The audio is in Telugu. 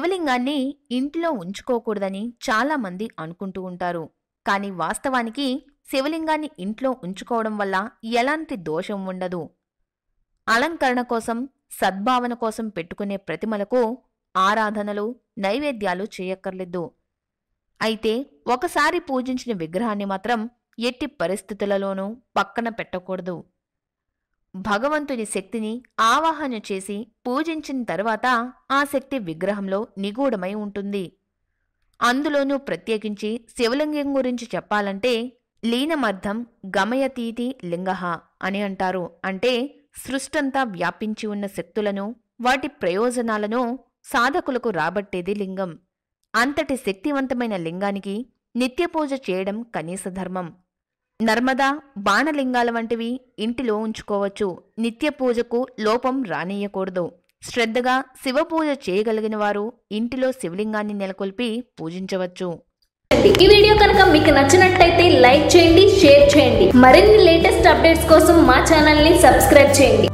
శివలింగాన్ని ఇంట్లో ఉంచుకోకూడదని చాలామంది అనుకుంటూ ఉంటారు. కానీ వాస్తవానికి శివలింగాన్ని ఇంట్లో ఉంచుకోవడం వల్ల ఎలాంటి దోషం ఉండదు. అలంకరణ కోసం, సద్భావన కోసం పెట్టుకునే ప్రతిమలకు ఆరాధనలు, నైవేద్యాలు చేయక్కర్లేదు. అయితే ఒకసారి పూజించిన విగ్రహాన్ని మాత్రం ఎట్టి పరిస్థితులలోనూ పక్కన పెట్టకూడదు. భగవంతుని శక్తిని ఆవాహన చేసి పూజించిన తరువాత ఆ శక్తి విగ్రహంలో నిగూఢమై ఉంటుంది. అందులోనూ ప్రత్యేకించి శివలింగం గురించి చెప్పాలంటే లీనమర్థం గమయతీతి లింగః అని అంటారు. అంటే సృష్టంతా వ్యాపించి ఉన్న శక్తులను, వాటి ప్రయోజనాలను సాధకులకు రాబట్టేది లింగం. అంతటి శక్తివంతమైన లింగానికి నిత్యపూజ చేయడం కనీస ధర్మం. నర్మదా, బాణలింగాల వంటివి ఇంటిలో ఉంచుకోవచ్చు. నిత్య పూజకు లోపం రానియ్యకూడదు. శ్రద్ధగా శివపూజ చేయగలిగిన వారు ఇంటిలో శివలింగాన్ని నెలకొల్పి పూజించవచ్చు. ఈ వీడియో కనుక మీకు నచ్చినట్లయితే లైక్ చేయండి, షేర్ చేయండి. మరిన్ని లేటెస్ట్ అప్డేట్స్ కోసం మా ఛానల్ని సబ్స్క్రైబ్ చేయండి.